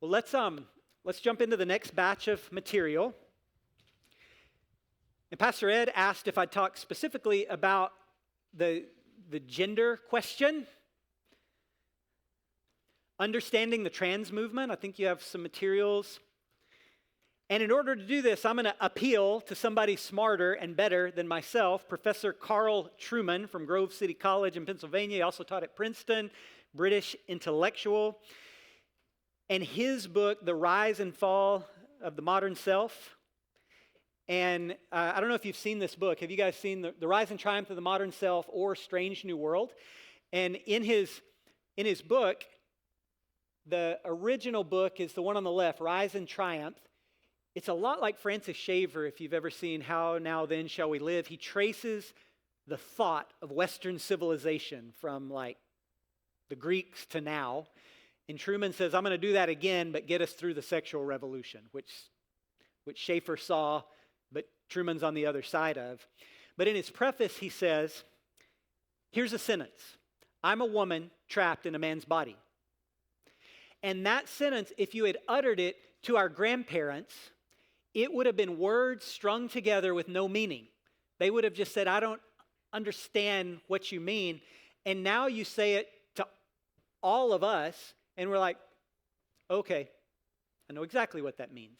Well, let's jump into the next batch of material. And Pastor Ed asked if I'd talk specifically about the gender question, understanding the trans movement. I think you have some materials. And in order to do this, I'm going to appeal to somebody smarter and better than myself, Professor Carl Trueman from Grove City College in Pennsylvania. He also taught at Princeton, British intellectual. And his book, The Rise and Fall of the Modern Self. And I don't know if you've seen this book. Have you guys seen The Rise and Triumph of the Modern Self or Strange New World? And in his book, the original book is the one on the left, Rise and Triumph. It's a lot like Francis Schaeffer, if you've ever seen How Now Then Shall We Live. He traces the thought of Western civilization from like the Greeks to now. And Trueman says, I'm going to do that again, but get us through the sexual revolution, which Schaeffer saw, but Trueman's on the other side of. But in his preface, he says, here's a sentence. I'm a woman trapped in a man's body. And that sentence, if you had uttered it to our grandparents, it would have been words strung together with no meaning. They would have just said, I don't understand what you mean. And now you say it to all of us, and we're like, okay, I know exactly what that means.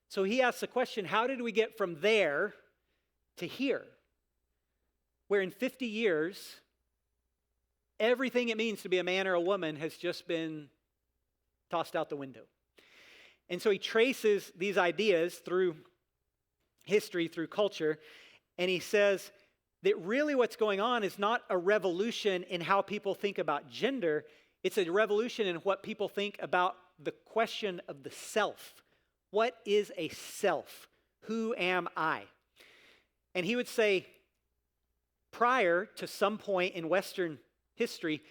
So he asks the question, how did we get from there to here? Where in 50 years, everything it means to be a man or a woman has just been tossed out the window. And so he traces these ideas through history, through culture, and he says that really what's going on is not a revolution in how people think about gender. It's a revolution in what people think about the question of the self. What is a self? Who am I? And he would say, prior to some point in Western history,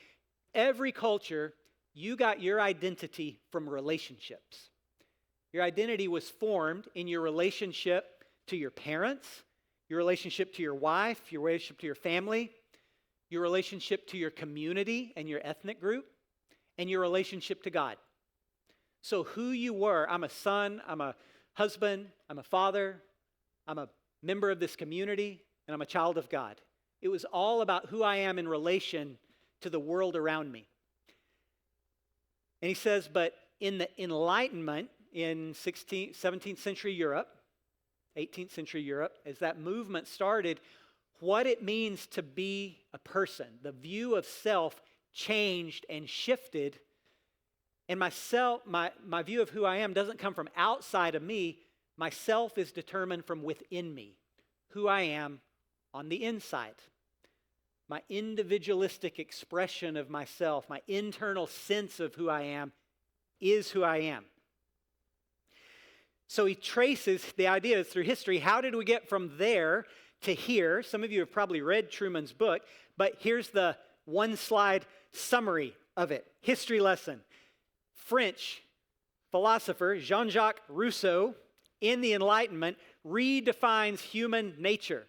every culture, you got your identity from relationships. Your identity was formed in your relationship to your parents, your relationship to your wife, your relationship to your family, your relationship to your community and your ethnic group, and your relationship to God. So who you were, I'm a son, I'm a husband, I'm a father, I'm a member of this community, and I'm a child of God. It was all about who I am in relation to the world around me. And he says, but in the Enlightenment in 17th century Europe, 18th century Europe, as that movement started, what it means to be a person, the view of self changed and shifted. And my view of who I am doesn't come from outside of me. Myself is determined from within me, who I am on the inside. My individualistic expression of myself, my internal sense of who I am, is who I am. So he traces the ideas through history. How did we get from there to here? Some of you have probably read Trueman's book, but here's the one-slide summary of it. History lesson. French philosopher Jean-Jacques Rousseau, in the Enlightenment, redefines human nature.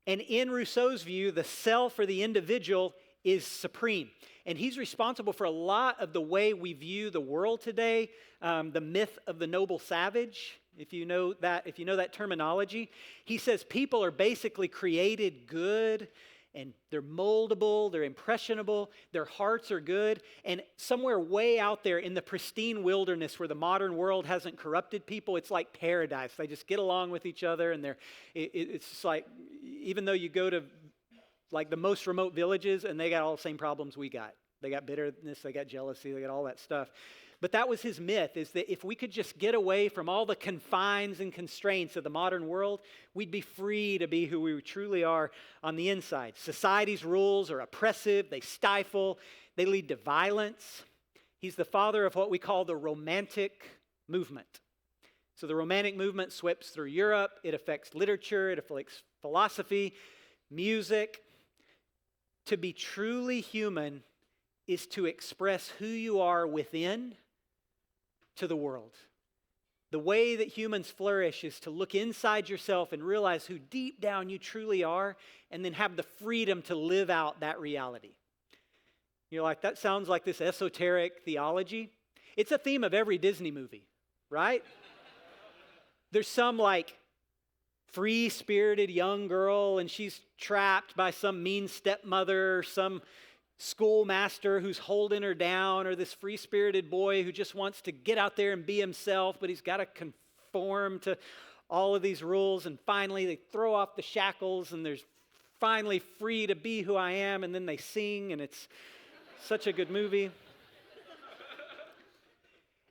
And in Rousseau's view, the self or the individual is supreme. And he's responsible for a lot of the way we view the world today, the myth of the noble savage, if you know that terminology. He says people are basically created good, and they're moldable, they're impressionable, their hearts are good, and somewhere way out there in the pristine wilderness where the modern world hasn't corrupted people, it's like paradise. They just get along with each other, and it's just like, even though you go to like the most remote villages, and they got all the same problems we got. They got bitterness, they got jealousy, they got all that stuff. But that was his myth, is that if we could just get away from all the confines and constraints of the modern world, we'd be free to be who we truly are on the inside. Society's rules are oppressive, they stifle, they lead to violence. He's the father of what we call the Romantic movement. So the Romantic movement sweeps through Europe. It affects literature, it affects philosophy, music. To be truly human is to express who you are within to the world. The way that humans flourish is to look inside yourself and realize who deep down you truly are, and then have the freedom to live out that reality. You're like, that sounds like this esoteric theology. It's a theme of every Disney movie, right? There's some like free-spirited young girl and she's trapped by some mean stepmother, or some schoolmaster who's holding her down, or this free-spirited boy who just wants to get out there and be himself, but he's got to conform to all of these rules, and finally they throw off the shackles and there's finally free to be who I am, and then they sing, and it's such a good movie.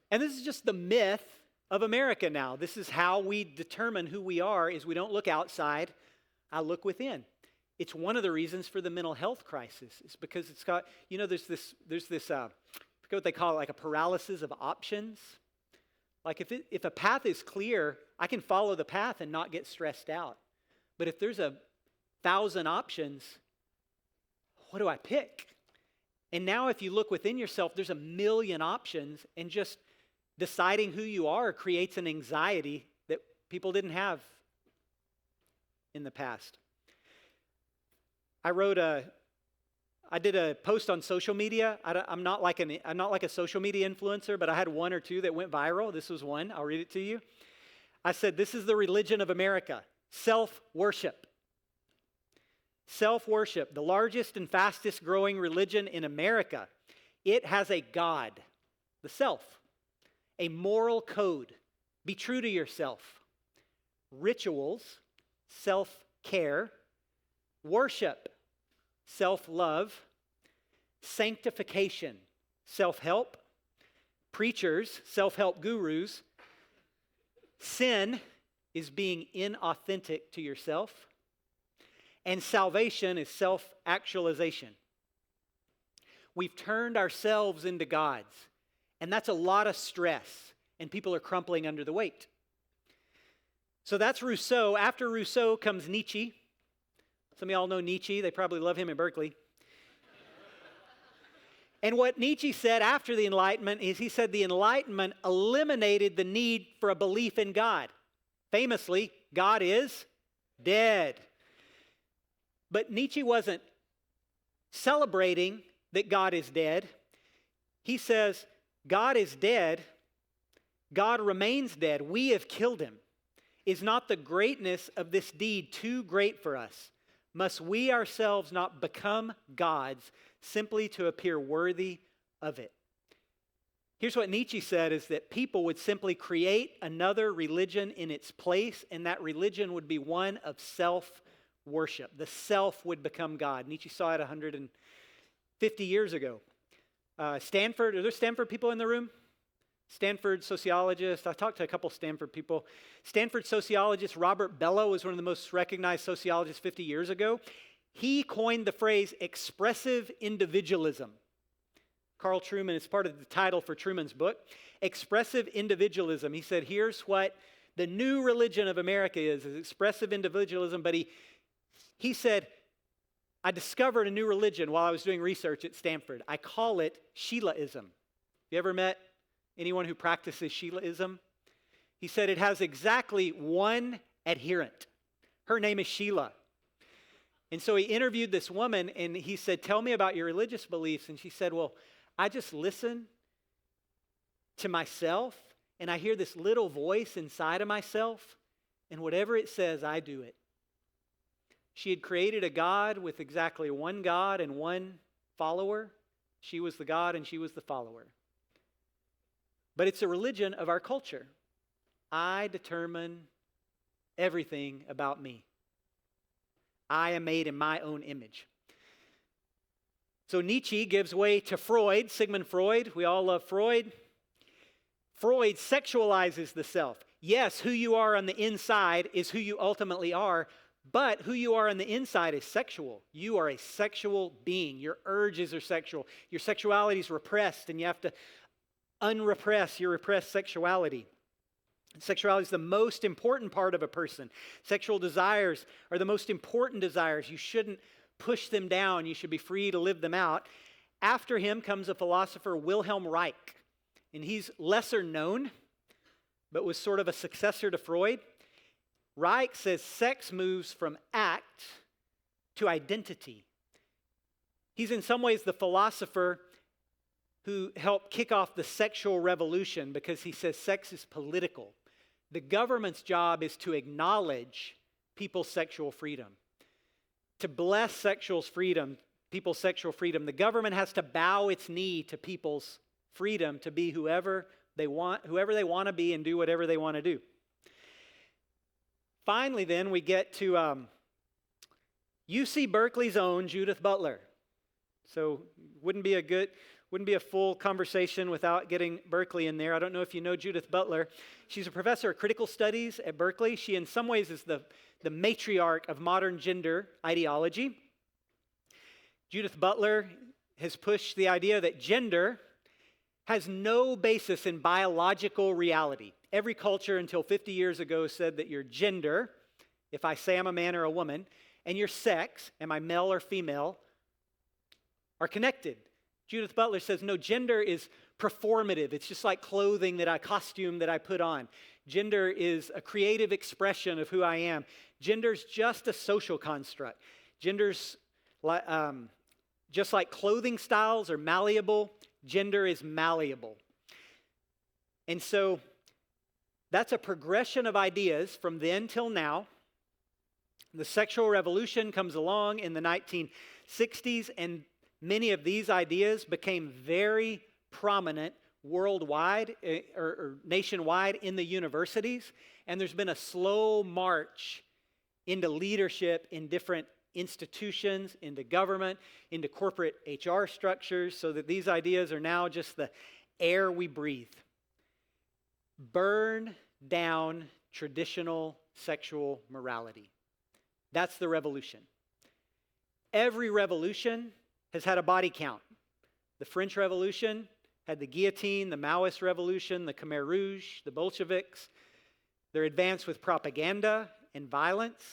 And this is just the myth of America now. This is how we determine who we are, is we don't look outside, I look within. It's one of the reasons for the mental health crisis. It's because it's got, there's this I forget what they call it, like a paralysis of options. Like if a path is clear, I can follow the path and not get stressed out. But if there's 1,000 options, what do I pick? And now if you look within yourself, there's 1,000,000 options, and just deciding who you are creates an anxiety that people didn't have in the past. I did a post on social media. I'm not like a social media influencer, but I had one or two that went viral. This was one. I'll read it to you. I said, "This is the religion of America: self-worship. Self-worship, the largest and fastest growing religion in America. It has a God, the self, a moral code, be true to yourself, rituals, self-care, worship, self-love, sanctification, self-help, preachers, self-help gurus. Sin is being inauthentic to yourself, and salvation is self-actualization." We've turned ourselves into gods, and that's a lot of stress, and people are crumpling under the weight. So that's Rousseau. After Rousseau comes Nietzsche. Some of y'all know Nietzsche. They probably love him in Berkeley. And what Nietzsche said after the Enlightenment is, he said the Enlightenment eliminated the need for a belief in God. Famously, God is dead. But Nietzsche wasn't celebrating that God is dead. He says, God is dead. God remains dead. We have killed him. Is not the greatness of this deed too great for us? Must we ourselves not become gods simply to appear worthy of it? Here's what Nietzsche said, is that people would simply create another religion in its place, and that religion would be one of self-worship. The self would become God. Nietzsche saw it 150 years ago. Stanford, are there Stanford people in the room? Stanford sociologist. I talked to a couple Stanford people. Stanford sociologist Robert Bellow was one of the most recognized sociologists 50 years ago. He coined the phrase expressive individualism. Carl Trueman, it's part of the title for Trueman's book. Expressive individualism. He said, here's what the new religion of America is expressive individualism. But he said, I discovered a new religion while I was doing research at Stanford. I call it Sheilaism. You ever met anyone who practices Sheilaism? He said it has exactly one adherent. Her name is Sheila. And so he interviewed this woman and he said, tell me about your religious beliefs. And she said, well, I just listen to myself and I hear this little voice inside of myself, and whatever it says, I do it. She had created a God with exactly one God and one follower. She was the God and she was the follower. But it's a religion of our culture. I determine everything about me. I am made in my own image. So Nietzsche gives way to Freud, Sigmund Freud. We all love Freud. Freud sexualizes the self. Yes, who you are on the inside is who you ultimately are, but who you are on the inside is sexual. You are a sexual being. Your urges are sexual. Your sexuality is repressed, and you have to unrepress your repressed sexuality. Sexuality is the most important part of a person. Sexual desires are the most important desires. You shouldn't push them down. You should be free to live them out. After him comes a philosopher, Wilhelm Reich, and he's lesser known, but was sort of a successor to Freud. Reich says sex moves from act to identity. He's in some ways the philosopher who helped kick off the sexual revolution because he says sex is political. The government's job is to acknowledge people's sexual freedom. To bless people's sexual freedom, the government has to bow its knee to people's freedom to be whoever they want to be and do whatever they want to do. Finally, then, we get to UC Berkeley's own Judith Butler. So wouldn't be a full conversation without getting Berkeley in there. I don't know if you know Judith Butler. She's a professor of critical studies at Berkeley. She, in some ways, is the matriarch of modern gender ideology. Judith Butler has pushed the idea that gender has no basis in biological reality. Every culture until 50 years ago said that your gender, if I say I'm a man or a woman, and your sex, am I male or female, are connected. Judith Butler says, no, gender is performative. It's just like costume that I put on. Gender is a creative expression of who I am. Gender's just a social construct. Gender's just like clothing styles are malleable, gender is malleable. And so that's a progression of ideas from then till now. The sexual revolution comes along in the 1960s, and many of these ideas became very prominent worldwide or nationwide in the universities. And there's been a slow march into leadership in different institutions, into government, into corporate HR structures, so that these ideas are now just the air we breathe. Burn down traditional sexual morality. That's the revolution. Every revolution has had a body count. The French Revolution had the guillotine, the Maoist Revolution, the Khmer Rouge, the Bolsheviks. They're advanced with propaganda and violence.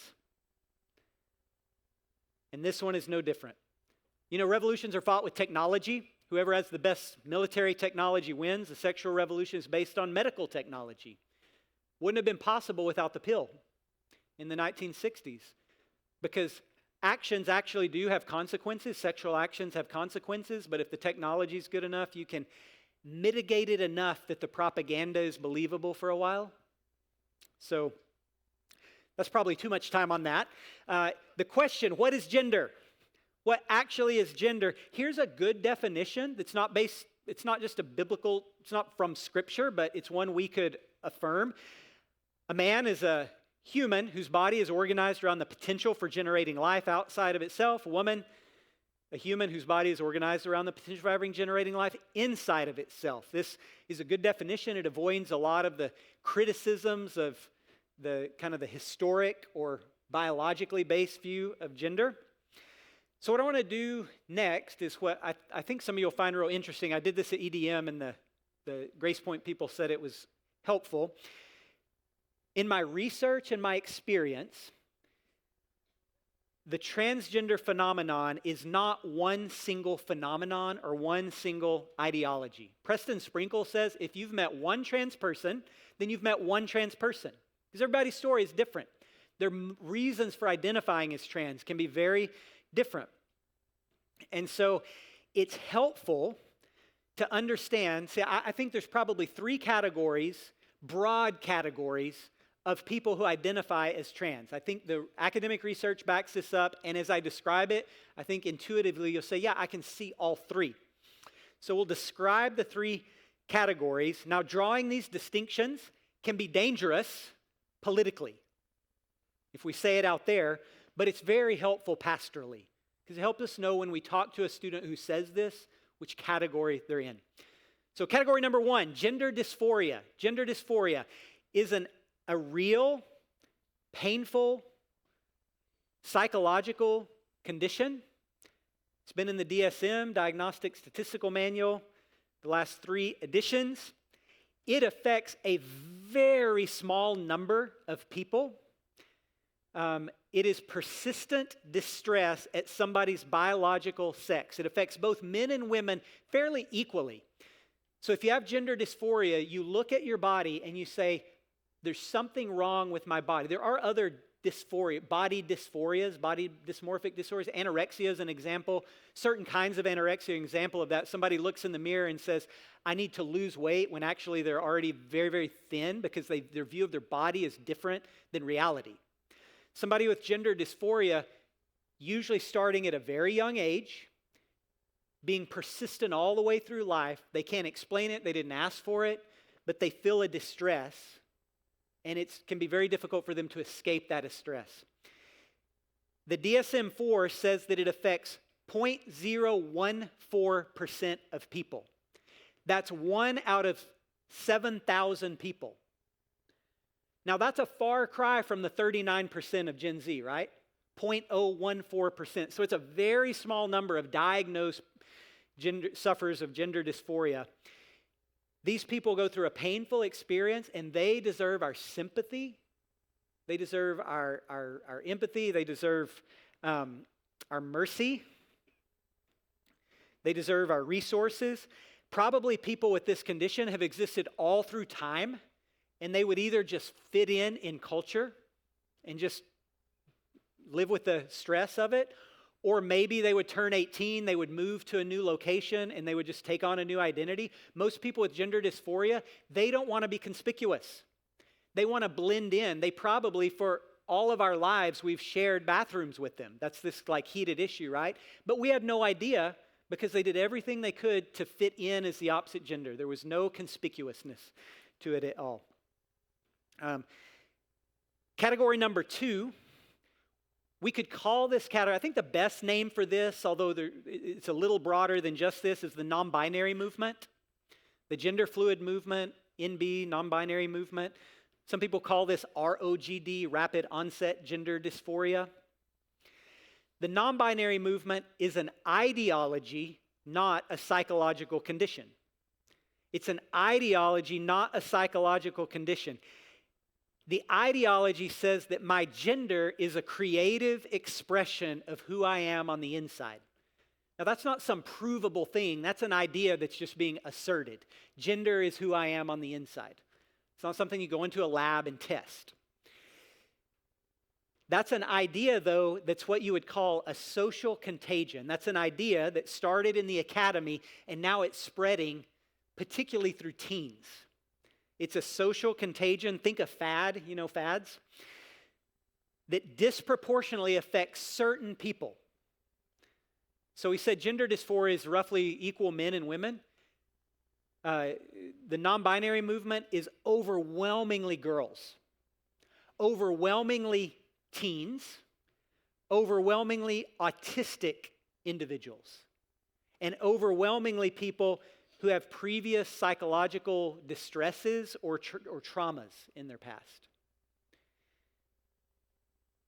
And this one is no different. You know, revolutions are fought with technology. Whoever has the best military technology wins. The sexual revolution is based on medical technology. Wouldn't have been possible without the pill in the 1960s, because actions actually do have consequences. Sexual actions have consequences, but if the technology is good enough, you can mitigate it enough that the propaganda is believable for a while. So that's probably too much time on that. The question, what is gender? What actually is gender? Here's a good definition that's not based, it's not just a biblical, it's not from Scripture, but it's one we could affirm. A man is a human whose body is organized around the potential for generating life outside of itself. A woman, a human whose body is organized around the potential for generating life inside of itself. This is a good definition. It avoids a lot of the criticisms of the kind of the historic or biologically based view of gender. So what I want to do next is what I think some of you will find real interesting. I did this at EDM, and the Gracepoint people said it was helpful. In my research and my experience, the transgender phenomenon is not one single phenomenon or one single ideology. Preston Sprinkle says if you've met one trans person, then you've met one trans person. Because everybody's story is different. Their reasons for identifying as trans can be very different. And so it's helpful to understand, I think there's probably three categories, broad categories, of people who identify as trans. I think the academic research backs this up, and as I describe it, I think intuitively you'll say, yeah, I can see all three. So we'll describe the three categories. Now, drawing these distinctions can be dangerous politically, if we say it out there, but it's very helpful pastorally, because it helps us know when we talk to a student who says this, which category they're in. So category number one, gender dysphoria. Gender dysphoria is a real, painful, psychological condition. It's been in the DSM, Diagnostic Statistical Manual, the last 3 editions. It affects a very small number of people. It is persistent distress at somebody's biological sex. It affects both men and women fairly equally. So if you have gender dysphoria, you look at your body and you say, there's something wrong with my body. There are other dysphoria, body dysphorias, body dysmorphic disorders. Anorexia is an example. Certain kinds of anorexia, an example of that. Somebody looks in the mirror and says, I need to lose weight, when actually they're already very, very thin because their view of their body is different than reality. Somebody with gender dysphoria, usually starting at a very young age, being persistent all the way through life. They can't explain it, they didn't ask for it, but they feel a distress, and it can be very difficult for them to escape that distress. The DSM-4 says that it affects 0.014% of people. That's 1 out of 7,000 people. Now that's a far cry from the 39% of Gen Z, right? 0.014%. So it's a very small number of diagnosed sufferers of gender dysphoria. These people go through a painful experience, and they deserve our sympathy. They deserve our empathy. They deserve our mercy. They deserve our resources. Probably people with this condition have existed all through time, and they would either just fit in culture and just live with the stress of it, or maybe they would turn 18, they would move to a new location, and they would just take on a new identity. Most people with gender dysphoria, they don't want to be conspicuous. They want to blend in. They probably, for all of our lives, we've shared bathrooms with them. That's this like heated issue, right? But we had no idea because they did everything they could to fit in as the opposite gender. There was no conspicuousness to it at all. Category number 2, we could call this category, I think the best name for this, although it's a little broader than just this, is the non-binary movement, the gender fluid movement, NB, non-binary movement. Some people call this ROGD, rapid onset gender dysphoria. The non-binary movement is an ideology, not a psychological condition. It's an ideology, not a psychological condition. The ideology says that my gender is a creative expression of who I am on the inside. Now, that's not some provable thing. That's an idea that's just being asserted. Gender is who I am on the inside. It's not something you go into a lab and test. That's an idea, though, that's what you would call a social contagion. That's an idea that started in the academy, and now it's spreading, particularly through teens. It's a social contagion. Think of fad, fads, that disproportionately affects certain people. So we said gender dysphoria is roughly equal men and women. The non-binary movement is overwhelmingly girls, overwhelmingly teens, overwhelmingly autistic individuals, and overwhelmingly people who have previous psychological distresses or traumas in their past.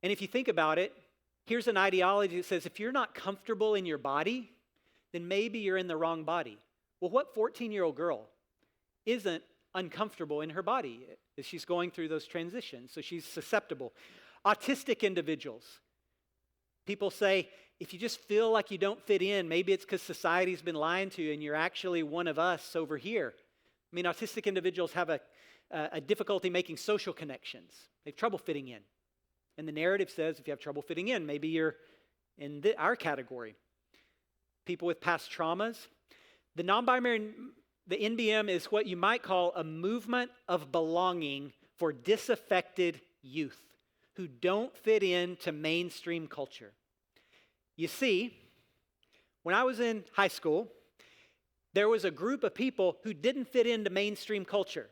And if you think about it, here's an ideology that says if you're not comfortable in your body, then maybe you're in the wrong body. Well, what 14-year-old girl isn't uncomfortable in her body as she's going through those transitions? So she's susceptible. Autistic individuals. People say, if you just feel like you don't fit in, maybe it's because society's been lying to you and you're actually one of us over here. I mean, autistic individuals have a difficulty making social connections. They have trouble fitting in. And the narrative says if you have trouble fitting in, maybe you're in our category. People with past traumas. The non-binary, the NBM is what you might call a movement of belonging for disaffected youth who don't fit into mainstream culture. You see, when I was in high school, there was a group of people who didn't fit into mainstream culture.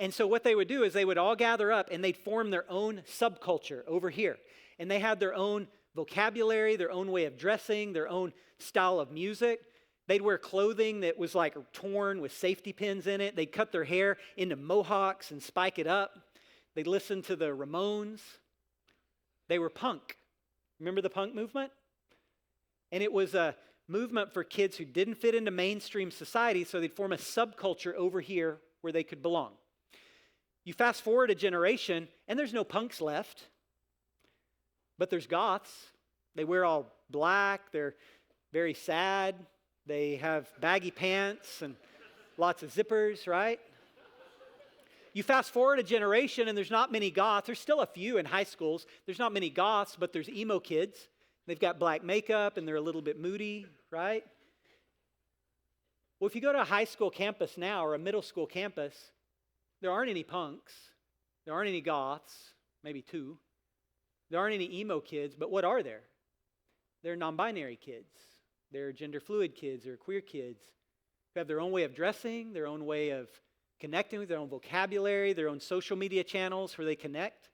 And so what they would do is they would all gather up and they'd form their own subculture over here. And they had their own vocabulary, their own way of dressing, their own style of music. They'd wear clothing that was like torn with safety pins in it. They'd cut their hair into mohawks and spike it up. They'd listen to the Ramones. They were punk. Remember the punk movement? And it was a movement for kids who didn't fit into mainstream society, so they'd form a subculture over here where they could belong. You fast forward a generation, and there's no punks left, but there's goths. They wear all black. They're very sad. They have baggy pants and lots of zippers, right? You fast forward a generation and there's not many goths. There's still a few in high schools. There's not many goths, but there's emo kids. They've got black makeup and they're a little bit moody, right? Well, if you go to a high school campus now or a middle school campus, there aren't any punks. There aren't any goths, maybe two. There aren't any emo kids, but what are there? They're non-binary kids. They're gender fluid kids. They're queer kids who have their own way of dressing, their own way of connecting with their own vocabulary, their own social media channels where they connect.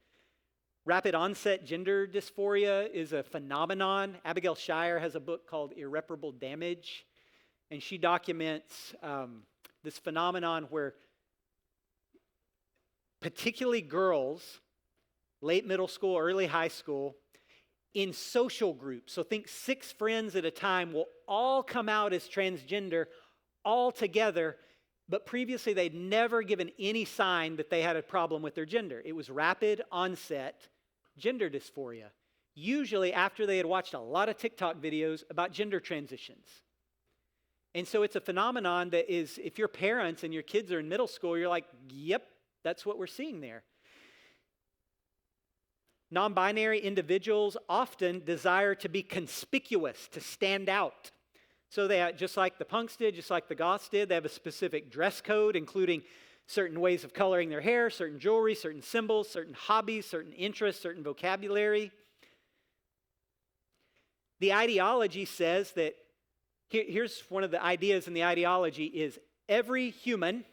Rapid onset gender dysphoria is a phenomenon. Abigail Shire has a book called Irreparable Damage, and she documents this phenomenon where particularly girls, late middle school, early high school, in social groups, so think 6 friends at a time, will all come out as transgender all together, but previously they'd never given any sign that they had a problem with their gender. It was rapid onset gender dysphoria, usually after they had watched a lot of TikTok videos about gender transitions. And so it's a phenomenon that is, if you're parents and your kids are in middle school, you're like, yep, that's what we're seeing there. Non-binary individuals often desire to be conspicuous, to stand out. So they, just like the punks did, just like the goths did, they have a specific dress code, including certain ways of coloring their hair, certain jewelry, certain symbols, certain hobbies, certain interests, certain vocabulary. The ideology says that, here's one of the ideas in the ideology is every human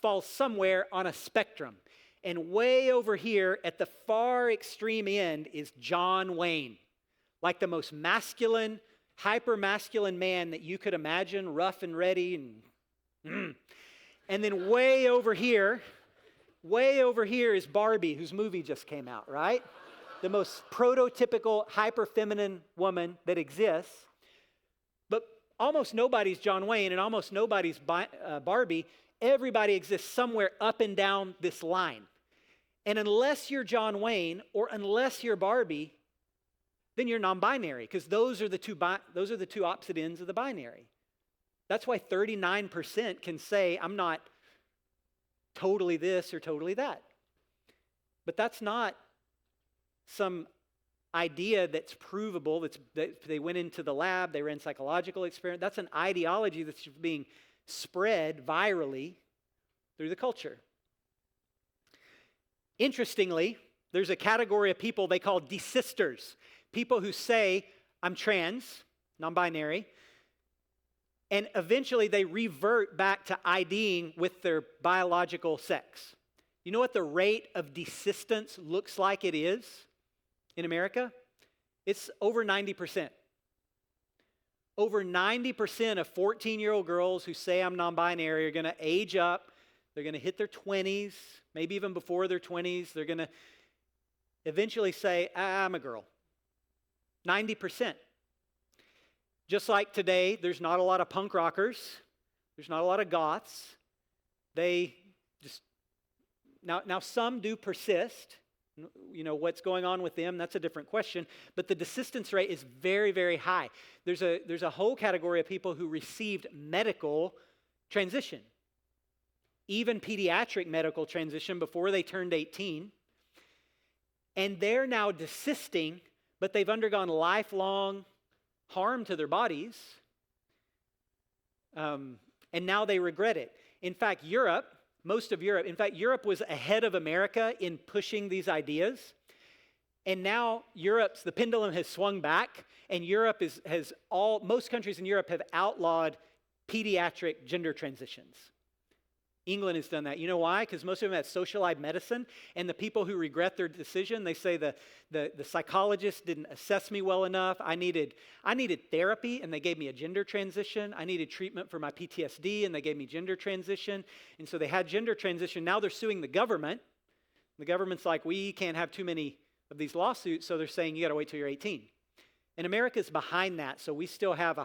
falls somewhere on a spectrum. And way over here at the far extreme end is John Wayne, like the most masculine, hyper-masculine man that you could imagine, rough and ready. And then way over here is Barbie, whose movie just came out, right? The most prototypical hyper-feminine woman that exists. But almost nobody's John Wayne and almost nobody's Barbie. Everybody exists somewhere up and down this line. And unless you're John Wayne or unless you're Barbie, then you're non-binary, because those are the two opposite ends of the binary. That's why 39% can say, I'm not totally this or totally that. But that's not some idea that's provable, that they went into the lab, they ran psychological experiments. That's an ideology that's being spread virally through the culture. Interestingly, there's a category of people they call desisters, people who say, I'm trans, non-binary, and eventually they revert back to IDing with their biological sex. You know what the rate of desistance looks like it is in America? It's over 90%. Over 90% of 14-year-old girls who say I'm non-binary are going to age up. They're going to hit their 20s, maybe even before their 20s. They're going to eventually say, I'm a girl. 90%. Just like today, there's not a lot of punk rockers. There's not a lot of goths. They just, now some do persist. You know, what's going on with them, that's a different question. But the desistance rate is very, very high. There's a whole category of people who received medical transition, even pediatric medical transition before they turned 18. And they're now desisting, but they've undergone lifelong harm to their bodies. And now they regret it. In fact, Europe was ahead of America in pushing these ideas. And now the pendulum has swung back, and most countries in Europe have outlawed pediatric gender transitions. England has done that. You know why? Because most of them have socialized medicine, and the people who regret their decision, they say the psychologist didn't assess me well enough. I needed therapy, and they gave me a gender transition. I needed treatment for my PTSD, and they gave me gender transition. And so they had gender transition. Now they're suing the government. The government's like, we can't have too many of these lawsuits, so they're saying you got to wait till you're 18. And America's behind that, so we still have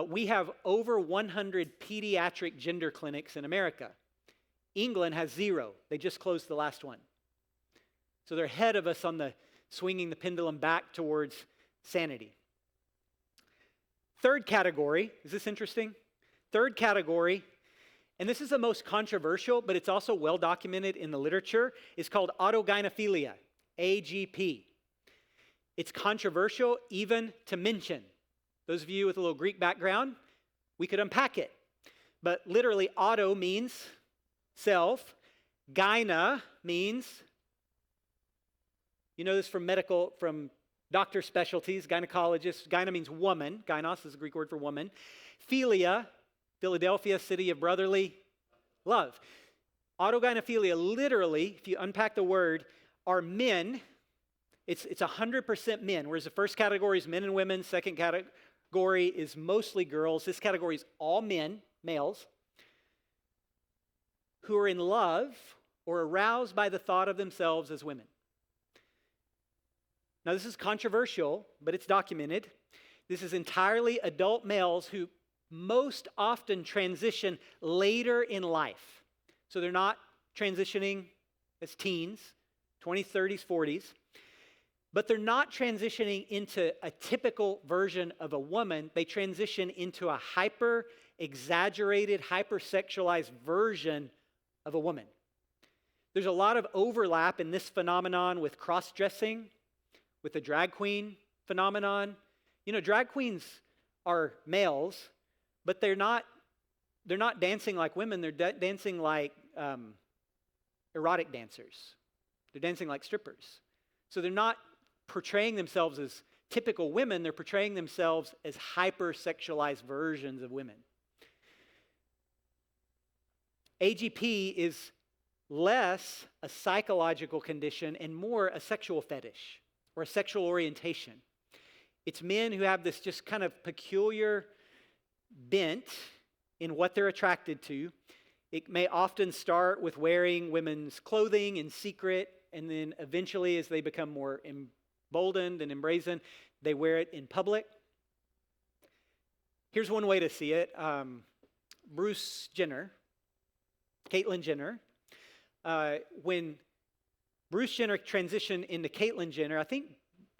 we have over 100 pediatric gender clinics in America. England has 0. They just closed the last one. So they're ahead of us on swinging the pendulum back towards sanity. Third category, is this interesting? Third category and this is the most controversial, but it's also well documented in the literature, is called autogynephilia, AGP. It's controversial even to mention. Those of you with a little Greek background, we could unpack it. But literally, auto means self. Gyna means, you know this from doctor specialties, gynecologists. Gyna means woman. Gynos is a Greek word for woman. Philia, Philadelphia, city of brotherly love. Autogynephilia, literally, if you unpack the word, are men. It's 100% men, whereas the first category is men and women. Second category is mostly girls. This category is all men, males, who are in love or aroused by the thought of themselves as women. Now, this is controversial, but it's documented. This is entirely adult males who most often transition later in life. So they're not transitioning as teens, 20s, 30s, 40s. But they're not transitioning into a typical version of a woman. They transition into a hyper-exaggerated, hyper-sexualized version of a woman. There's a lot of overlap in this phenomenon with cross-dressing, with the drag queen phenomenon. You know, drag queens are males, but they're not dancing like women. They're dancing like erotic dancers. They're dancing like strippers. So they're not portraying themselves as typical women. They're portraying themselves as hyper-sexualized versions of women. AGP is less a psychological condition and more a sexual fetish or a sexual orientation. It's men who have this just kind of peculiar bent in what they're attracted to. It may often start with wearing women's clothing in secret, and then eventually, as they become more emboldened and embrazen, they wear it in public. Here's one way to see it. Bruce Jenner, Caitlyn Jenner, when Bruce Jenner transitioned into Caitlyn Jenner, I think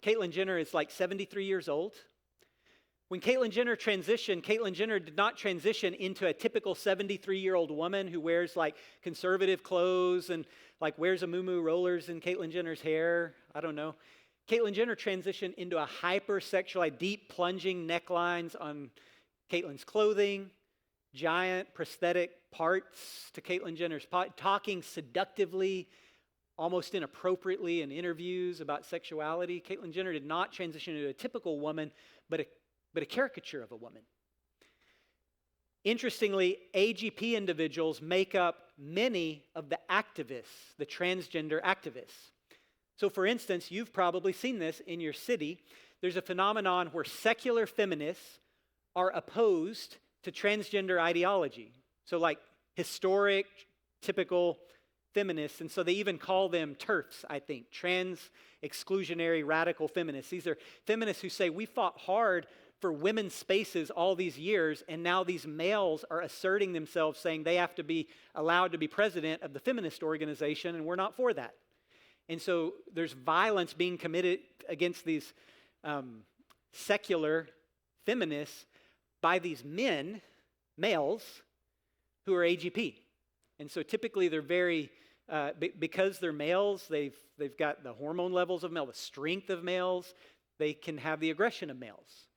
Caitlyn Jenner is like 73 years old. When Caitlyn Jenner transitioned, Caitlyn Jenner did not transition into a typical 73-year-old woman who wears like conservative clothes and like wears a muumuu rollers in Caitlyn Jenner's hair. I don't know. Caitlyn Jenner transitioned into a hyper-sexualized, deep plunging necklines on Caitlyn's clothing, giant prosthetic parts to Caitlyn Jenner's talking seductively, almost inappropriately in interviews about sexuality. Caitlyn Jenner did not transition into a typical woman, but a caricature of a woman. Interestingly, AGP individuals make up many of the activists, the transgender activists. So for instance, you've probably seen this in your city. There's a phenomenon where secular feminists are opposed to transgender ideology. So like historic, typical feminists, and so they even call them TERFs, I think, trans-exclusionary radical feminists. These are feminists who say, we fought hard for women's spaces all these years, and now these males are asserting themselves, saying they have to be allowed to be president of the feminist organization, and we're not for that. And so there's violence being committed against these secular feminists by these males, who are AGP. And so typically they're very, because they're males, they've got the hormone levels of males, the strength of males, they can have the aggression of males.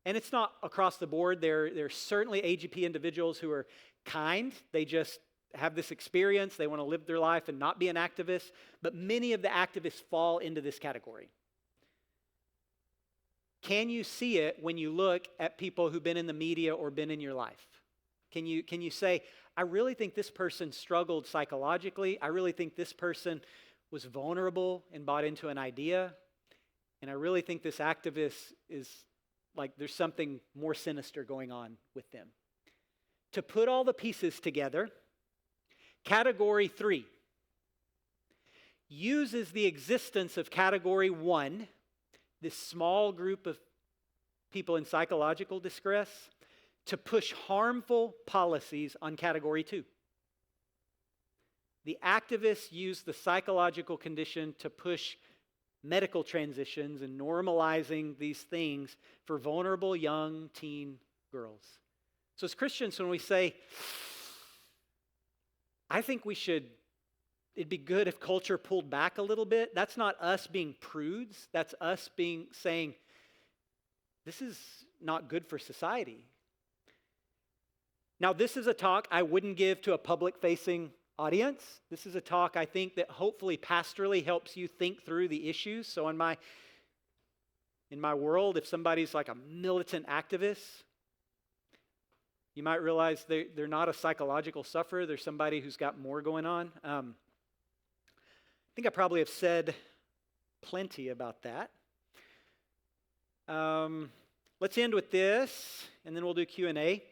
And it's not across the board. There are certainly AGP individuals who are kind. They just have this experience. They want to live their life and not be an activist. But many of the activists fall into this category. Can you see it when you look at people who've been in the media or been in your life? Can you say, I really think this person struggled psychologically. I really think this person was vulnerable and bought into an idea. And I really think this activist is like there's something more sinister going on with them. To put all the pieces together, category 3 uses the existence of category 1, this small group of people in psychological distress, to push harmful policies on category 2. The activists use the psychological condition to push medical transitions and normalizing these things for vulnerable young teen girls. So as Christians, when we say, I think it'd be good if culture pulled back a little bit. That's not us being prudes. That's us saying, this is not good for society. Now, this is a talk I wouldn't give to a public-facing audience. This is a talk I think that hopefully pastorally helps you think through the issues. So in my world, if somebody's like a militant activist, you might realize they're not a psychological sufferer. They're somebody who's got more going on. I think I probably have said plenty about that. Let's end with this, and then we'll do Q&A.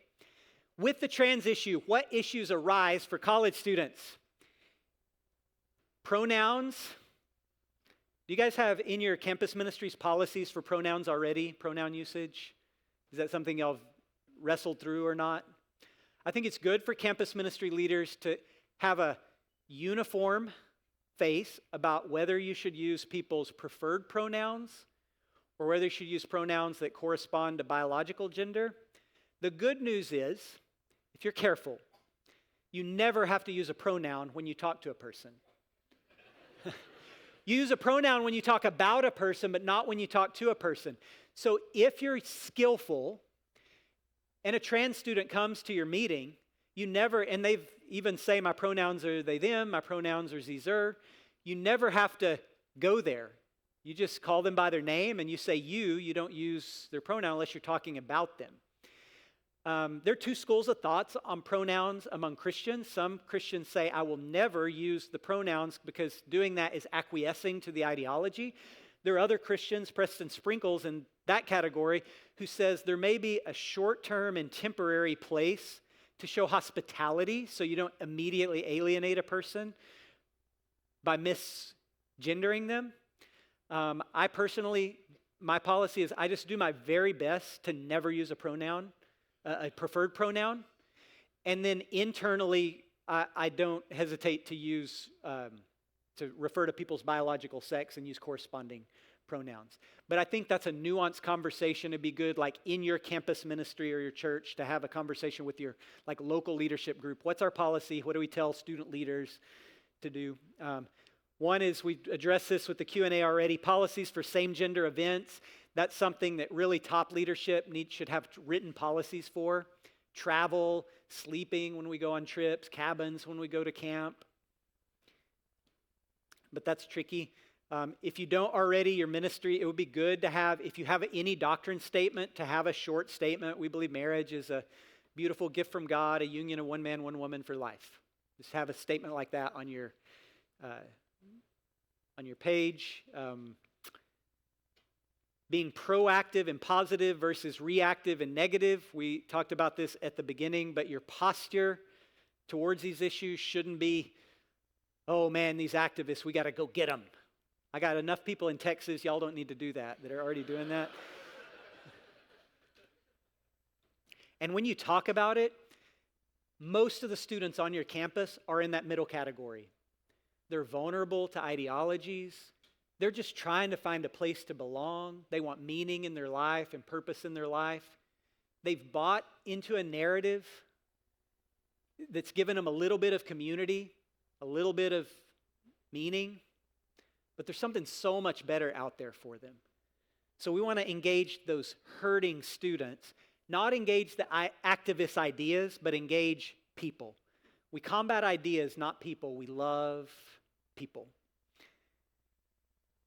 With the trans issue, what issues arise for college students? Pronouns. Do you guys have in your campus ministries policies for pronouns already? Pronoun usage? Is that something y'all have wrestled through or not? I think it's good for campus ministry leaders to have a uniform face about whether you should use people's preferred pronouns or whether you should use pronouns that correspond to biological gender. The good news is, if you're careful, you never have to use a pronoun when you talk to a person. You use a pronoun when you talk about a person, but not when you talk to a person. So if you're skillful and a trans student comes to your meeting, and they've even say my pronouns are they, them, my pronouns are ze-zer, you never have to go there. You just call them by their name and you say you don't use their pronoun unless you're talking about them. There are two schools of thoughts on pronouns among Christians. Some Christians say, I will never use the pronouns because doing that is acquiescing to the ideology. There are other Christians, Preston Sprinkles in that category, who says there may be a short-term and temporary place to show hospitality so you don't immediately alienate a person by misgendering them. I personally, my policy is I just do my very best to never use a pronoun, a preferred pronoun. And then internally, I don't hesitate to refer to people's biological sex and use corresponding pronouns. But I think that's a nuanced conversation. It'd be good, like in your campus ministry or your church, to have a conversation with your like local leadership group. What's our policy? What do we tell student leaders to do? One is, we've addressed this with the Q&A already, policies for same-gender events. That's something that really top leadership should have written policies for. Travel, sleeping when we go on trips, cabins when we go to camp. But that's tricky. If you don't already, your ministry, it would be good to have, if you have any doctrine statement, to have a short statement. We believe marriage is a beautiful gift from God, a union of one man, one woman for life. Just have a statement like that on your page. Being proactive and positive versus reactive and negative. We talked about this at the beginning, but your posture towards these issues shouldn't be, oh man, these activists, we got to go get them. I got enough people in Texas, y'all don't need to do that are already doing that. And when you talk about it, most of the students on your campus are in that middle category. They're vulnerable to ideologies. They're just trying to find a place to belong. They want meaning in their life and purpose in their life. They've bought into a narrative that's given them a little bit of community, a little bit of meaning, but there's something so much better out there for them. So we want to engage those hurting students, not engage the activist ideas, but engage people. We combat ideas, not people. We love people.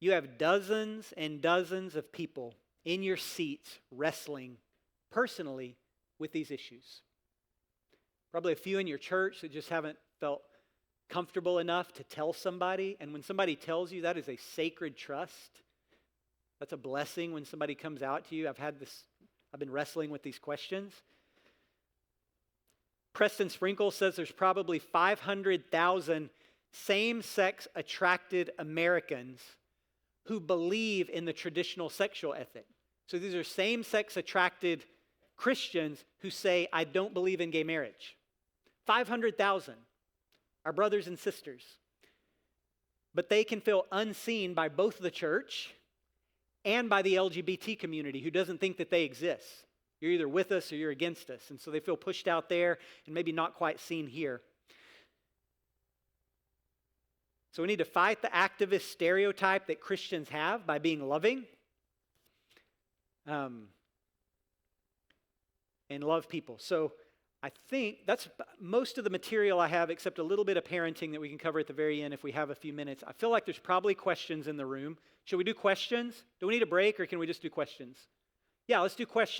You have dozens and dozens of people in your seats wrestling personally with these issues. Probably a few in your church that just haven't felt comfortable enough to tell somebody. And when somebody tells you, that is a sacred trust. That's a blessing when somebody comes out to you. I've been wrestling with these questions. Preston Sprinkle says there's probably 500,000 same-sex attracted Americans who believe in the traditional sexual ethic. So these are same-sex attracted Christians who say, I don't believe in gay marriage. 500,000 are brothers and sisters. But they can feel unseen by both the church and by the LGBT community who doesn't think that they exist. You're either with us or you're against us. And so they feel pushed out there and maybe not quite seen here. So we need to fight the activist stereotype that Christians have by being loving and love people. So I think that's most of the material I have, except a little bit of parenting that we can cover at the very end if we have a few minutes. I feel like there's probably questions in the room. Should we do questions? Do we need a break, or can we just do questions? Yeah, let's do questions.